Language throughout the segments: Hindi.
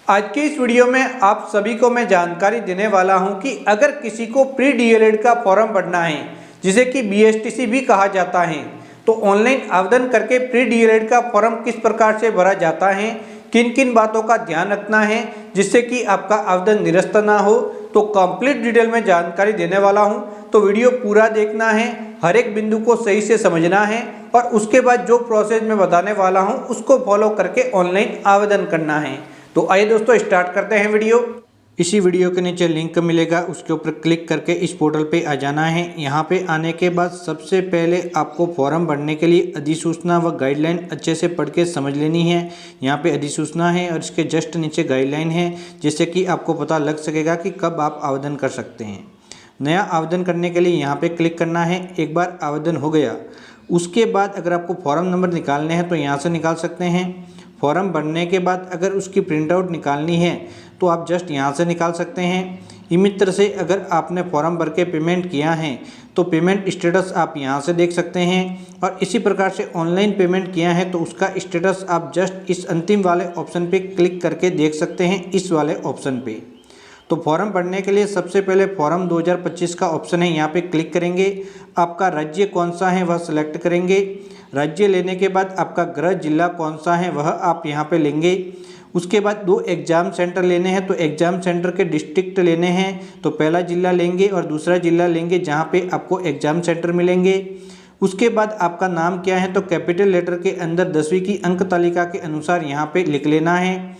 आज के इस वीडियो में आप सभी को मैं जानकारी देने वाला हूं कि अगर किसी को प्री डीएलएड का फॉर्म भरना है, जिसे कि बीएसटीसी भी कहा जाता है, तो ऑनलाइन आवेदन करके प्री डीएलएड का फॉर्म किस प्रकार से भरा जाता है, किन किन बातों का ध्यान रखना है जिससे कि आपका आवेदन निरस्त ना हो, तो कंप्लीट डिटेल में जानकारी देने वाला हूं। तो वीडियो पूरा देखना है, हर एक बिंदु को सही से समझना है और उसके बाद जो प्रोसेस मैं बताने वाला हूं उसको फॉलो करके ऑनलाइन आवेदन करना है। तो आइए दोस्तों स्टार्ट करते हैं वीडियो। इसी वीडियो के नीचे लिंक मिलेगा, उसके ऊपर क्लिक करके इस पोर्टल पे आ जाना है। यहाँ पे आने के बाद सबसे पहले आपको फॉर्म भरने के लिए अधिसूचना व गाइडलाइन अच्छे से पढ़ के समझ लेनी है। यहाँ पे अधिसूचना है और इसके जस्ट नीचे गाइडलाइन है, जिससे कि आपको पता लग सकेगा कि कब आप आवेदन कर सकते हैं। नया आवेदन करने के लिए यहाँ पे क्लिक करना है। एक बार आवेदन हो गया उसके बाद अगर आपको फॉर्म नंबर निकालने हैं तो यहाँ से निकाल सकते हैं। फॉर्म भरने के बाद अगर उसकी प्रिंट आउट निकालनी है तो आप जस्ट यहाँ से निकाल सकते हैं। इसी तरह से अगर आपने फॉर्म भर के पेमेंट किया है तो पेमेंट स्टेटस आप यहाँ से देख सकते हैं, और इसी प्रकार से ऑनलाइन पेमेंट किया है तो उसका स्टेटस आप जस्ट इस अंतिम वाले ऑप्शन पे क्लिक करके देख सकते हैं, इस वाले ऑप्शन पे। तो फॉर्म भरने के लिए सबसे पहले फॉर्म 2025 का ऑप्शन है, यहाँ पे क्लिक करेंगे। आपका राज्य कौन सा है वह सिलेक्ट करेंगे। राज्य लेने के बाद आपका गृह जिला कौन सा है वह आप यहाँ पे लेंगे। उसके बाद 2 एग्ज़ाम सेंटर लेने हैं, तो एग्ज़ाम सेंटर के डिस्ट्रिक्ट लेने हैं तो पहला जिला लेंगे और दूसरा जिला लेंगे जहाँ पे आपको एग्ज़ाम सेंटर मिलेंगे। उसके बाद आपका नाम क्या है तो कैपिटल लेटर के अंदर 10वीं की अंक तालिका के अनुसार यहाँ पे लिख लेना है।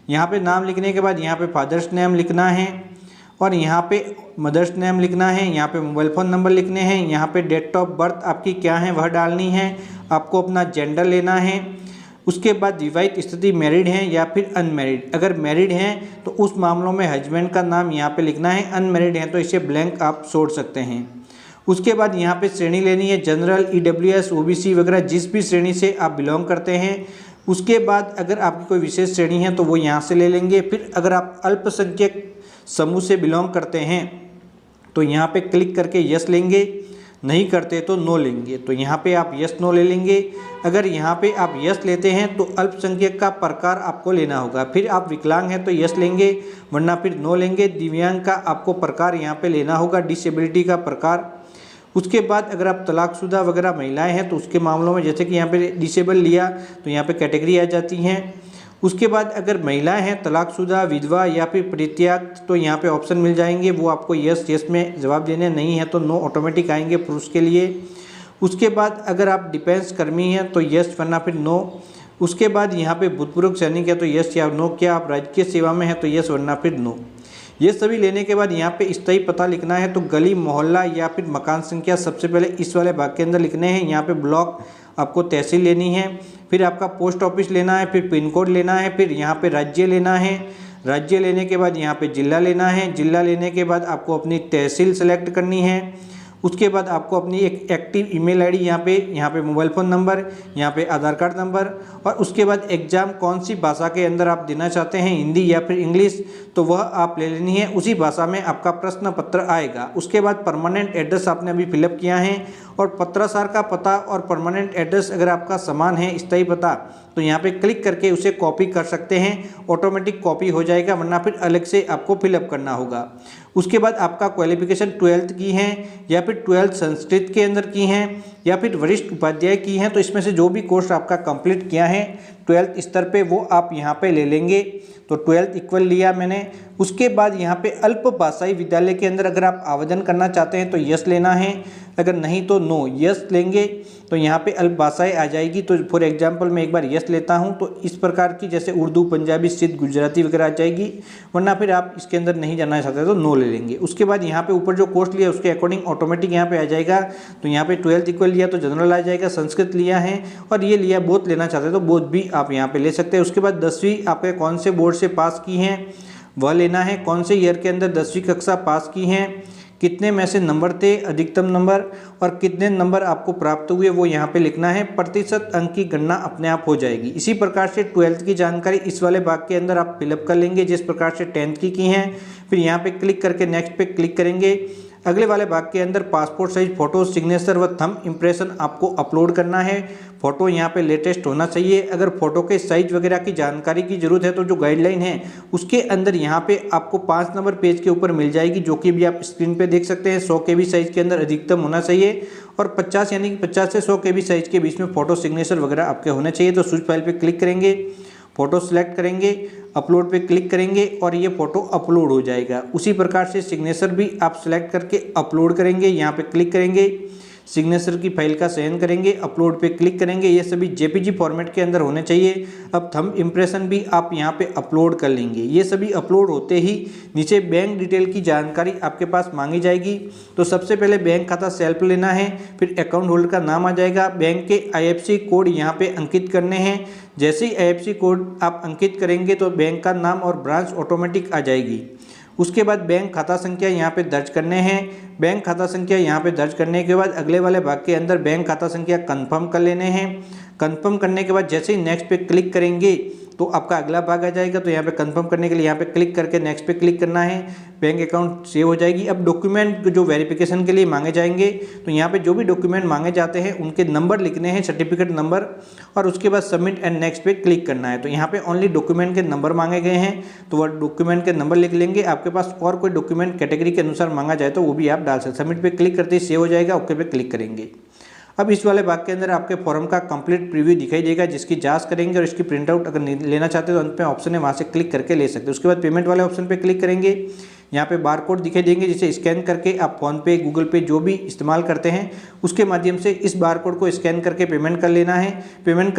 यहाँ पे नाम लिखने के बाद यहाँ पे फादर्स नेम लिखना है और यहाँ पे मदर्स नेम लिखना है। यहाँ पे मोबाइल फ़ोन नंबर लिखने हैं। यहाँ पे डेट ऑफ बर्थ आपकी क्या है वह डालनी है। आपको अपना जेंडर लेना है। उसके बाद विवाहित स्थिति मैरिड है या फिर अनमैरिड। अगर मैरिड हैं तो उस मामलों में हस्बैंड का नाम यहाँ पे लिखना है। अनमैरिड हैं तो इसे ब्लैंक आप छोड़ सकते हैं। उसके बाद यहाँ पे श्रेणी लेनी है, जनरल, ईडब्ल्यूएस, ओबीसी वगैरह जिस भी श्रेणी से आप बिलोंग करते हैं। उसके बाद अगर आपकी कोई विशेष श्रेणी है तो वो यहाँ से ले लेंगे। फिर अगर आप अल्पसंख्यक समूह से बिलोंग करते हैं तो यहाँ पे क्लिक करके यस लेंगे, नहीं करते तो नो लेंगे। तो यहाँ पे आप यस नो ले लेंगे। अगर यहाँ पे आप यस लेते हैं तो अल्पसंख्यक का प्रकार आपको लेना होगा। फिर आप विकलांग हैं तो यस लेंगे, वरना फिर नो लेंगे। दिव्यांग का आपको प्रकार यहाँ पे लेना होगा, डिसेबिलिटी का प्रकार। उसके बाद अगर आप तलाकशुदा वगैरह महिलाएं हैं तो उसके मामलों में जैसे कि यहाँ पे डिसेबल लिया तो यहाँ पे कैटेगरी आ जाती हैं। उसके बाद अगर महिलाएं हैं, तलाकशुदा, विधवा या फिर परित्याग, तो यहाँ पे ऑप्शन मिल जाएंगे, वो आपको यस यस में जवाब देने नहीं है तो नो ऑटोमेटिक आएंगे पुरुष के लिए। उसके बाद अगर आप डिफेंस कर्मी हैं तो यस, वरना फिर नो। उसके बाद यहाँ पे भूतपूर्व सैनिक है तो यस या नो। क्या आप राजकीय सेवा में हैं तो यस, वरना फिर नो। ये सभी लेने के बाद यहाँ पे स्थायी पता लिखना है, तो गली, मोहल्ला या फिर मकान संख्या सबसे पहले इस वाले भाग के अंदर लिखने हैं। यहाँ पे ब्लॉक आपको तहसील लेनी है। फिर आपका पोस्ट ऑफिस लेना है, फिर पिन कोड लेना है, फिर यहाँ पे राज्य लेना है। राज्य लेने के बाद यहाँ पे जिला लेना है। जिला लेने के बाद आपको अपनी तहसील सेलेक्ट करनी है। उसके बाद आपको अपनी एक एक्टिव ईमेल आईडी, यहाँ पे मोबाइल फ़ोन नंबर, यहाँ पे आधार कार्ड नंबर, और उसके बाद एग्ज़ाम कौन सी भाषा के अंदर आप देना चाहते हैं, हिंदी या फिर इंग्लिश, तो वह आप ले लेनी है। उसी भाषा में आपका प्रश्न पत्र आएगा। उसके बाद परमानेंट एड्रेस आपने अभी फिलअप किया है, और पत्राचार का पता और परमानेंट एड्रेस अगर आपका समान है, स्थायी पता, तो यहाँ पे क्लिक करके उसे कॉपी कर सकते हैं। ऑटोमेटिक कॉपी हो जाएगा, वरना फिर अलग से आपको फिलअप करना होगा। उसके बाद आपका क्वालिफिकेशन 12th की है या फिर 12th संस्कृत के अंदर की हैं या फिर वरिष्ठ उपाध्याय की हैं, तो इसमें से जो भी कोर्स आपका कंप्लीट किया है 12th स्तर पे वो आप यहाँ पे ले लेंगे। तो 12th इक्वल लिया मैंने। उसके बाद यहाँ पे अल्प भाषाई विद्यालय के अंदर अगर आप आवेदन करना चाहते हैं तो यस लेना है, अगर नहीं तो नो। यस लेंगे तो यहाँ पे अल्प भाषाएँ आ जाएगी। तो फॉर एग्जांपल मैं एक बार यस लेता हूँ तो इस प्रकार की जैसे उर्दू, पंजाबी, सिंध, गुजराती वगैरह आ जाएगी, वरना फिर आप इसके अंदर नहीं जाना चाहते तो नो ले लेंगे। उसके बाद यहाँ पे ऊपर जो कोर्स लिया उसके अकॉर्डिंग ऑटोमेटिक यहाँ पे आ जाएगा। तो यहाँ पे 12th इक्वल लिया तो जनरल आ जाएगा, संस्कृत लिया है और ये लिया बोथ लेना चाहते हैं तो बोथ भी आप यहाँ पे ले सकते हैं। उसके बाद 10वीं आपके कौन से बोर्ड से पास की हैं वह लेना है, कौन से ईयर के अंदर 10वीं कक्षा पास की हैं, कितने में से नंबर थे, अधिकतम नंबर, और कितने नंबर आपको प्राप्त हुए वो यहाँ पे लिखना है। प्रतिशत अंक की गणना अपने आप हो जाएगी। इसी प्रकार से 12th की जानकारी इस वाले भाग के अंदर आप फिलअप कर लेंगे जिस प्रकार से 10th की हैं। फिर यहाँ पे क्लिक करके नेक्स्ट पे क्लिक करेंगे। अगले वाले भाग के अंदर पासपोर्ट साइज फ़ोटो, सिग्नेचर व थंब इम्प्रेशन आपको अपलोड करना है। फ़ोटो यहाँ पे लेटेस्ट होना चाहिए। अगर फ़ोटो के साइज वगैरह की जानकारी की ज़रूरत है तो जो गाइडलाइन है उसके अंदर यहाँ पे आपको 5 नंबर पेज के ऊपर मिल जाएगी, जो कि भी आप स्क्रीन पे देख सकते हैं। 100 KB साइज़ के अंदर अधिकतम होना चाहिए और 50 यानी कि 50 से 100 KB साइज़ के बीच में फ़ोटो सिग्नेचर वगैरह आपके होने चाहिए। तो स्विच फाइल पर क्लिक करेंगे, फ़ोटो सेलेक्ट करेंगे, अपलोड पे क्लिक करेंगे और ये फ़ोटो अपलोड हो जाएगा। उसी प्रकार से सिग्नेचर भी आप सेलेक्ट करके अपलोड करेंगे, यहाँ पे क्लिक करेंगे, सिग्नेचर की फाइल का चयन करेंगे, अपलोड पे क्लिक करेंगे। ये सभी JPG फॉर्मेट के अंदर होने चाहिए। अब थंब इम्प्रेशन भी आप यहाँ पे अपलोड कर लेंगे। ये सभी अपलोड होते ही नीचे बैंक डिटेल की जानकारी आपके पास मांगी जाएगी। तो सबसे पहले बैंक खाता सेल्फ लेना है, फिर अकाउंट होल्डर का नाम आ जाएगा, बैंक के IFSC कोड यहाँ पे अंकित करने हैं। जैसे ही IFSC कोड आप अंकित करेंगे तो बैंक का नाम और ब्रांच ऑटोमेटिक आ जाएगी। उसके बाद बैंक खाता संख्या यहाँ पे दर्ज करने हैं। बैंक खाता संख्या यहाँ पे दर्ज करने के बाद अगले वाले भाग के अंदर बैंक खाता संख्या कंफर्म कर लेने हैं। कंफर्म करने के बाद जैसे ही नेक्स्ट पे क्लिक करेंगे तो आपका अगला भाग आ जाएगा। तो यहाँ पे कंफर्म करने के लिए यहाँ पे क्लिक करके नेक्स्ट पे क्लिक करना है, बैंक अकाउंट सेव हो जाएगी। अब डॉक्यूमेंट जो वेरिफिकेशन के लिए मांगे जाएंगे तो यहाँ पे जो भी डॉक्यूमेंट मांगे जाते हैं उनके नंबर लिखने हैं, सर्टिफिकेट नंबर, और उसके बाद सबमिट एंड नेक्स्ट पे क्लिक करना है। तो यहाँ पे ओनली डॉक्यूमेंट के नंबर मांगे गए हैं तो वह डॉक्यूमेंट के नंबर लिख लेंगे। आपके पास और कोई डॉक्यूमेंट कैटेगरी के अनुसार मांगा जाए तो वो भी आप डाल सकते। सबमिट पे क्लिक करते ही सेव हो जाएगा, ओके पे क्लिक करेंगे। अब इस वाले भाग के अंदर आपके फॉर्म का कंप्लीट प्रीव्यू दिखाई देगा, जिसकी जांच करेंगे और इसकी प्रिंट आउट अगर लेना चाहते हैं तो अंत में ऑप्शन है, वहाँ से क्लिक करके ले सकते हैं। उसके बाद पेमेंट वाले ऑप्शन पे क्लिक करेंगे, यहाँ पे बार कोड दिखाई देंगे जिसे स्कैन करके आप फ़ोनपे, गूगल पे जो भी इस्तेमाल करते हैं उसके माध्यम से इस बार कोड को स्कैन करके पेमेंट कर लेना है। पेमेंट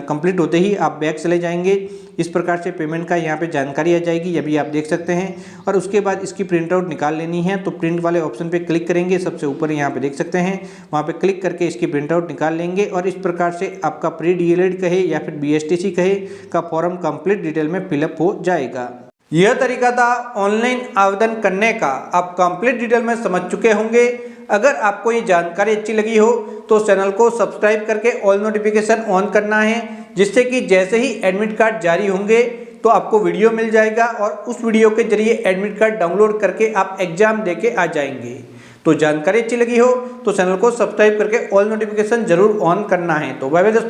कंप्लीट होते ही आप बैक चले जाएंगे। इस प्रकार से पेमेंट का यहाँ पे जानकारी आ जाएगी, ये भी आप देख सकते हैं। और उसके बाद इसकी प्रिंट आउट निकाल लेनी है तो प्रिंट वाले ऑप्शन पे क्लिक करेंगे, सबसे ऊपर यहाँ पे देख सकते हैं, वहाँ पे क्लिक करके इसकी प्रिंट आउट निकाल लेंगे। और इस प्रकार से आपका प्री DLED कहे या फिर BSTC कहे का फॉर्म कंप्लीट डिटेल में फिलअप हो जाएगा। यह तरीका था ऑनलाइन आवेदन करने का। आप कंप्लीट डिटेल में समझ चुके होंगे। अगर आपको ये जानकारी अच्छी लगी हो तो चैनल को सब्सक्राइब करके ऑल नोटिफिकेशन ऑन करना है, जिससे कि जैसे ही एडमिट कार्ड जारी होंगे तो आपको वीडियो मिल जाएगा और उस वीडियो के जरिए एडमिट कार्ड डाउनलोड करके आप एग्जाम देके आ जाएंगे। तो जानकारी अच्छी लगी हो तो चैनल को सब्सक्राइब करके ऑल नोटिफिकेशन जरूर ऑन करना है। तो बाय बाय दोस्तों।